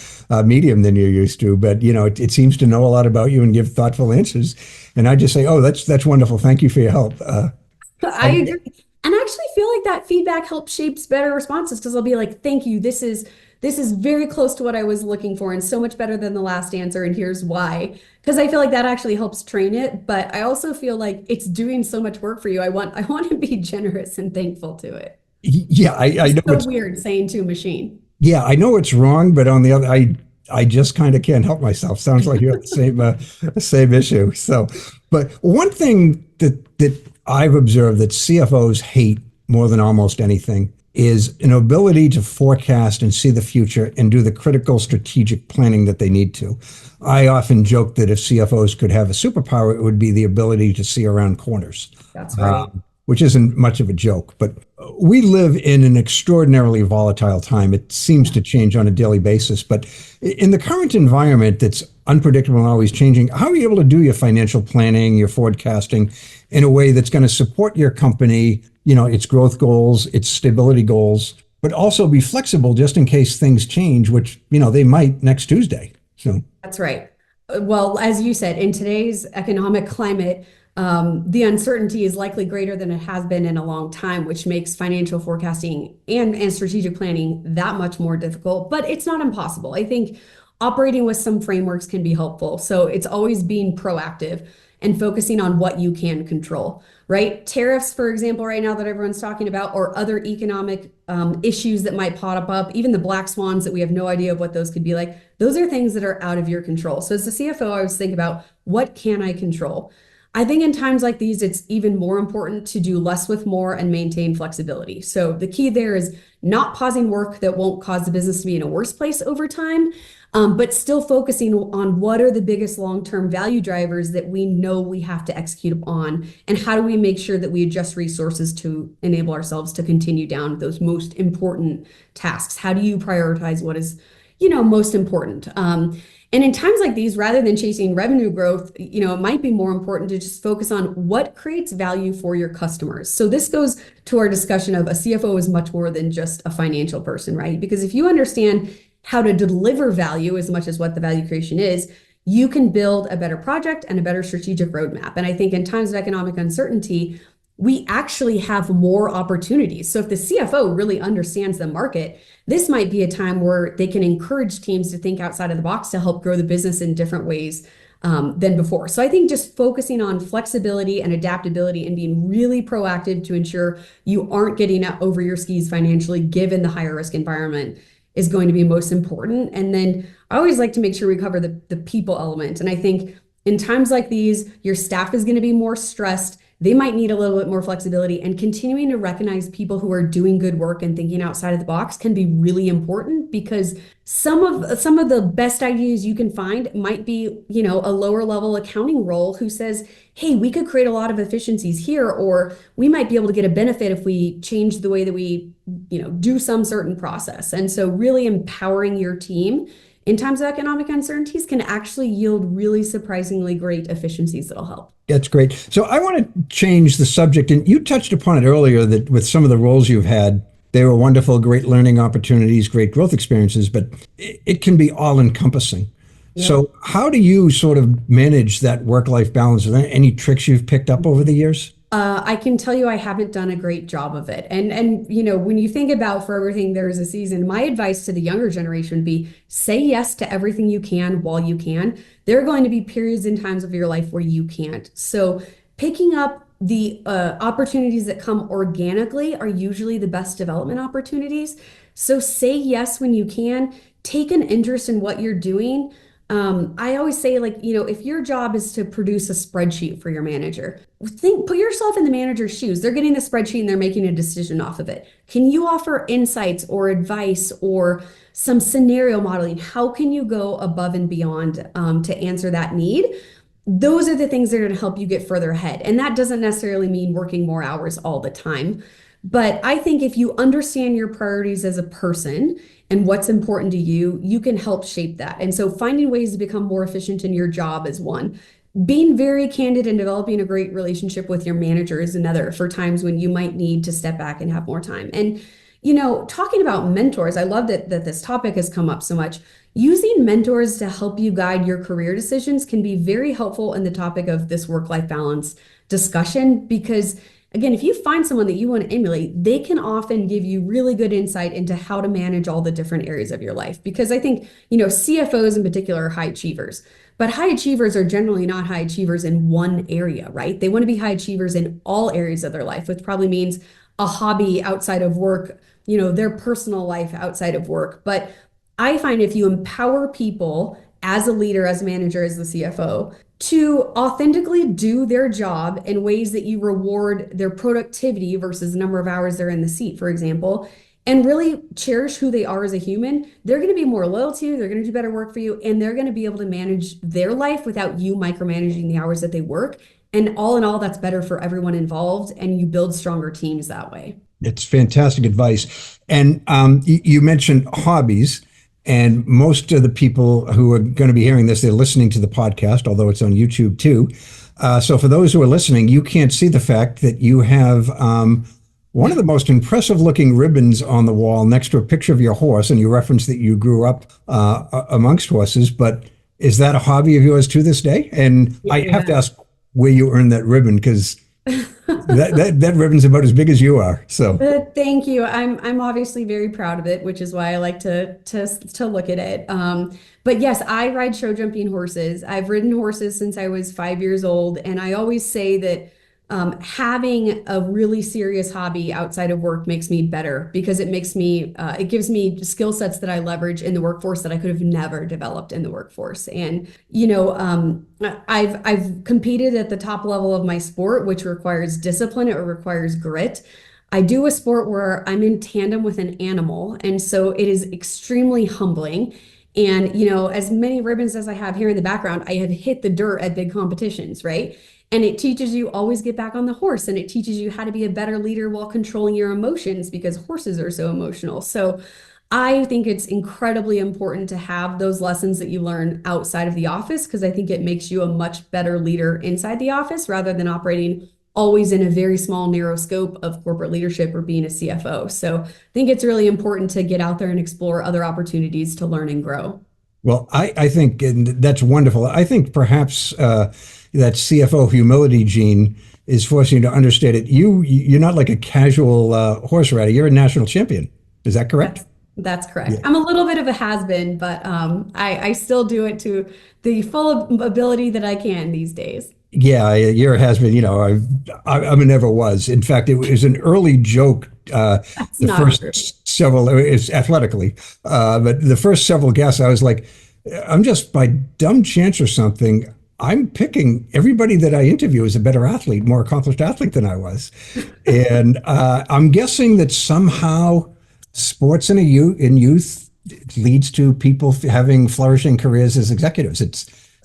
medium than you're used to. But, it seems to know a lot about you and give thoughtful answers. And I just say, oh, that's wonderful. Thank you for your help. I agree. And I actually feel like that feedback helps shapes better responses because I'll be like, thank you. This is very close to what I was looking for and so much better than the last answer. And here's why. Because I feel like that actually helps train it. But I also feel like it's doing so much work for you. I want to be generous and thankful to it. Yeah, I know it's so weird saying to a machine. Yeah, I know it's wrong, but on the other, I just kind of can't help myself. Sounds like you have the same issue. So, but one thing that I've observed that CFOs hate more than almost anything is an ability to forecast and see the future and do the critical strategic planning that they need to. I often joke that if CFOs could have a superpower, it would be the ability to see around corners. That's right. Which isn't much of a joke, but we live in an extraordinarily volatile time. It seems to change on a daily basis, but in the current environment that's unpredictable and always changing, how are you able to do your financial planning, your forecasting in a way that's going to support your company, its growth goals, its stability goals, but also be flexible just in case things change, which, they might next Tuesday. So that's right. Well, as you said, in today's economic climate, the uncertainty is likely greater than it has been in a long time, which makes financial forecasting and strategic planning that much more difficult, but it's not impossible. I think operating with some frameworks can be helpful. So it's always being proactive and focusing on what you can control, right? Tariffs, for example, right now that everyone's talking about, or other economic issues that might pop up, even the black swans that we have no idea of what those could be like, those are things that are out of your control. So as a CFO, I always think about what can I control? I think in times like these, it's even more important to do less with more and maintain flexibility. So the key there is not pausing work that won't cause the business to be in a worse place over time, but still focusing on what are the biggest long-term value drivers that we know we have to execute on, and how do we make sure that we adjust resources to enable ourselves to continue down those most important tasks? How do you prioritize what is, most important? And in times like these, rather than chasing revenue growth, it might be more important to just focus on what creates value for your customers. So this goes to our discussion of a CFO is much more than just a financial person, right? Because if you understand how to deliver value as much as what the value creation is, you can build a better project and a better strategic roadmap. And I think in times of economic uncertainty, we actually have more opportunities. So if the CFO really understands the market, this might be a time where they can encourage teams to think outside of the box to help grow the business in different ways than before. So I think just focusing on flexibility and adaptability and being really proactive to ensure you aren't getting out over your skis financially, given the higher risk environment, is going to be most important. And then I always like to make sure we cover the people element. And I think in times like these, your staff is going to be more stressed. They might need a little bit more flexibility, and continuing to recognize people who are doing good work and thinking outside of the box can be really important, because some of the best ideas you can find might be, a lower level accounting role who says, hey, we could create a lot of efficiencies here, or we might be able to get a benefit if we change the way that we, do some certain process. And so really empowering your team in times of economic uncertainties can actually yield really surprisingly great efficiencies that'll help. That's great. So I want to change the subject. And you touched upon it earlier that with some of the roles you've had, they were wonderful, great learning opportunities, great growth experiences, but it can be all encompassing. Yeah. So how do you sort of manage that work-life balance? Are there any tricks you've picked up over the years? I can tell you I haven't done a great job of it. And when you think about for everything, there's a season, my advice to the younger generation would be say yes to everything you can while you can. There are going to be periods and times of your life where you can't. So picking up the opportunities that come organically are usually the best development opportunities. So say yes when you can. Take an interest in what you're doing. I always say, if your job is to produce a spreadsheet for your manager, put yourself in the manager's shoes. They're getting the spreadsheet and they're making a decision off of it. Can you offer insights or advice or some scenario modeling? How can you go above and beyond to answer that need? Those are the things that are going to help you get further ahead. And that doesn't necessarily mean working more hours all the time. But I think if you understand your priorities as a person and what's important to you, you can help shape that. And so finding ways to become more efficient in your job is one. Being very candid and developing a great relationship with your manager is another, for times when you might need to step back and have more time. And, talking about mentors, I love that this topic has come up so much. Using mentors to help you guide your career decisions can be very helpful in the topic of this work-life balance discussion, because again, if you find someone that you want to emulate, they can often give you really good insight into how to manage all the different areas of your life. Because I think, CFOs in particular are high achievers, but high achievers are generally not high achievers in one area, right? They want to be high achievers in all areas of their life, which probably means a hobby outside of work, their personal life outside of work. But I find if you empower people as a leader, as a manager, as the CFO, to authentically do their job in ways that you reward their productivity versus the number of hours they're in the seat, for example, and really cherish who they are as a human, they're going to be more loyal to you, they're going to do better work for you, and they're going to be able to manage their life without you micromanaging the hours that they work. And all in all, that's better for everyone involved, and you build stronger teams that way. It's fantastic advice. And you mentioned hobbies. And most of the people who are going to be hearing this, they're listening to the podcast, although it's on YouTube too. So for those who are listening, you can't see the fact that you have one of the most impressive looking ribbons on the wall next to a picture of your horse. And you referenced that you grew up amongst horses, but is that a hobby of yours to this day? And yeah. I have to ask where you earned that ribbon, because that ribbon's about as big as you are. So thank you. I'm obviously very proud of it, which is why I like to look at it. But yes, I ride show jumping horses. I've ridden horses since I was 5 years old, and I always say that having a really serious hobby outside of work makes me better, because it gives me skill sets that I leverage in the workforce that I could have never developed in the workforce. And, I've competed at the top level of my sport, which requires discipline. It requires grit. I do a sport where I'm in tandem with an animal. And so it is extremely humbling. And, as many ribbons as I have here in the background, I have hit the dirt at big competitions, right? And it teaches you always get back on the horse, and it teaches you how to be a better leader while controlling your emotions, because horses are so emotional. So I think it's incredibly important to have those lessons that you learn outside of the office, because I think it makes you a much better leader inside the office rather than operating always in a very small, narrow scope of corporate leadership or being a CFO. So I think it's really important to get out there and explore other opportunities to learn and grow. Well, I think, and that's wonderful. I think perhaps that CFO humility gene is forcing you to understate it. You're not like a casual horse rider. You're a national champion. Is that correct? That's correct. Yeah. I'm a little bit of a has-been, but I still do it to the full ability that I can these days. Yeah, you're a has-been. I'm a never was. In fact, it was an early joke. That's The not true. first several, it's athletically, but the first several guests, I was like, I'm just by dumb chance or something. I'm picking everybody that I interview is a better athlete, more accomplished athlete than I was, and I'm guessing that somehow sports in youth leads to people having flourishing careers as executives.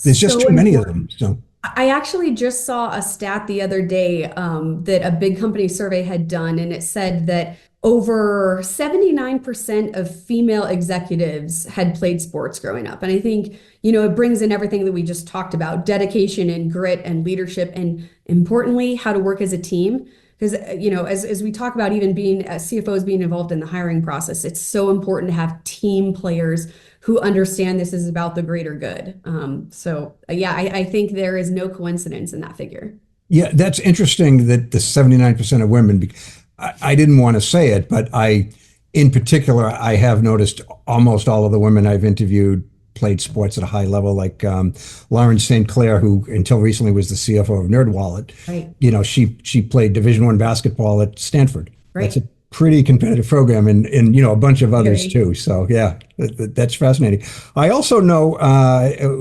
There's just So too many of them. important. So. I actually just saw a stat the other day that a big company survey had done, and it said that over 79% of female executives had played sports growing up. And I think, it brings in everything that we just talked about, dedication and grit and leadership, and importantly, how to work as a team. Because, as we talk about even being as CFOs being involved in the hiring process, it's so important to have team players who understand this is about the greater good. I think there is no coincidence in that figure. Yeah, that's interesting that the 79% of women, I didn't want to say it, but in particular, I have noticed almost all of the women I've interviewed played sports at a high level, like Lauren St. Clair, who until recently was the CFO of NerdWallet. Right. She played Division I basketball at Stanford. Right. That's a pretty competitive program, and a bunch of others Very. too. So yeah, that's fascinating. I also know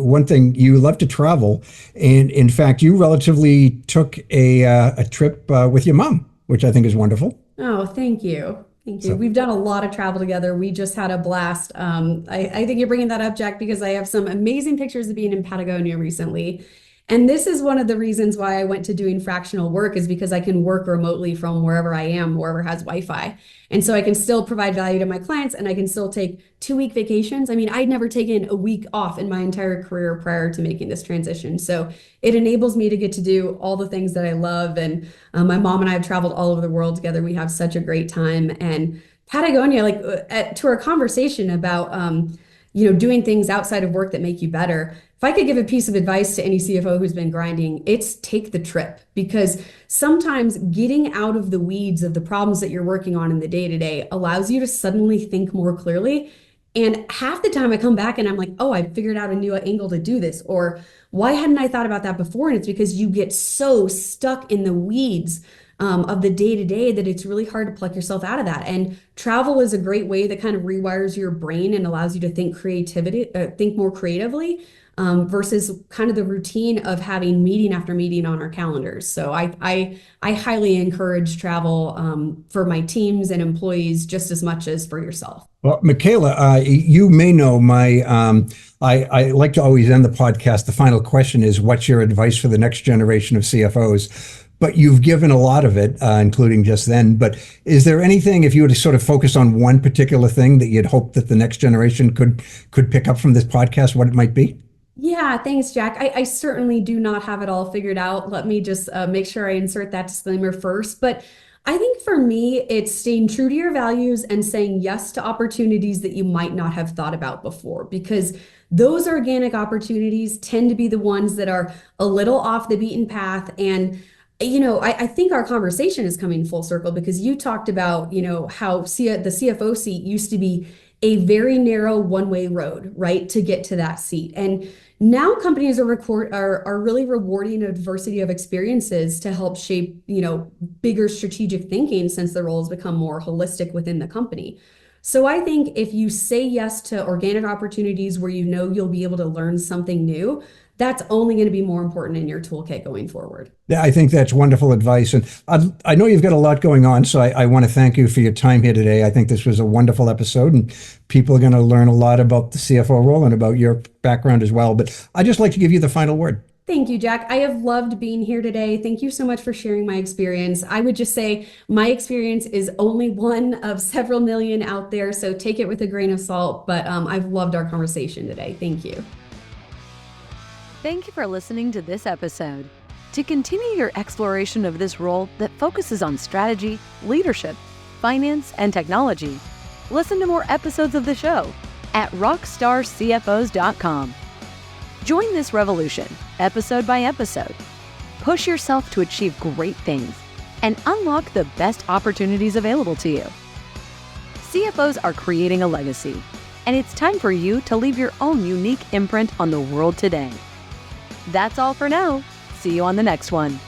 one thing: you love to travel, and in fact, you relatively took a trip with your mom, which I think is wonderful. Oh, thank you. Thank you. So We've done a lot of travel together. We just had a blast. I think you're bringing that up, Jack, because I have some amazing pictures of being in Patagonia recently. And this is one of the reasons why I went to doing fractional work, is because I can work remotely from wherever I am, wherever has Wi-Fi. And so I can still provide value to my clients, and I can still take 2-week vacations. I mean, I'd never taken a week off in my entire career prior to making this transition. So it enables me to get to do all the things that I love. And my mom and I have traveled all over the world together. We have such a great time. And Patagonia, to our conversation about, doing things outside of work that make you better. If I could give a piece of advice to any CFO who's been grinding, it's take the trip, because sometimes getting out of the weeds of the problems that you're working on in the day-to-day allows you to suddenly think more clearly. And half the time I come back and I'm like, oh, I figured out a new angle to do this, or why hadn't I thought about that before? And it's because you get so stuck in the weeds of the day-to-day that it's really hard to pluck yourself out of that. And travel is a great way that kind of rewires your brain and allows you to think more creatively. Versus kind of the routine of having meeting after meeting on our calendars. So I highly encourage travel for my teams and employees just as much as for yourself. Well, Michaella, you may know I like to always end the podcast. The final question is, what's your advice for the next generation of CFOs? But you've given a lot of it, including just then. But is there anything, if you were to sort of focus on one particular thing that you'd hope that the next generation could pick up from this podcast, what it might be? Yeah, thanks, Jack. I certainly do not have it all figured out. Let me just make sure I insert that disclaimer first. But I think for me, it's staying true to your values and saying yes to opportunities that you might not have thought about before, because those organic opportunities tend to be the ones that are a little off the beaten path. And I think our conversation is coming full circle, because you talked about, how the CFO seat used to be a very narrow one-way road, right, to get to that seat. And now companies are really rewarding a diversity of experiences to help shape, bigger strategic thinking, since the role has become more holistic within the company. So I think if you say yes to organic opportunities where you'll be able to learn something new, that's only going to be more important in your toolkit going forward. Yeah, I think that's wonderful advice. And I know you've got a lot going on, so I want to thank you for your time here today. I think this was a wonderful episode, and people are going to learn a lot about the CFO role and about your background as well. But I'd just like to give you the final word. Thank you, Jack. I have loved being here today. Thank you so much for sharing my experience. I would just say my experience is only one of several million out there, so take it with a grain of salt. But I've loved our conversation today. Thank you. Thank you for listening to this episode. To continue your exploration of this role that focuses on strategy, leadership, finance, and technology, listen to more episodes of the show at rockstarcfos.com. Join this revolution, episode by episode. Push yourself to achieve great things and unlock the best opportunities available to you. CFOs are creating a legacy, and it's time for you to leave your own unique imprint on the world today. That's all for now. See you on the next one.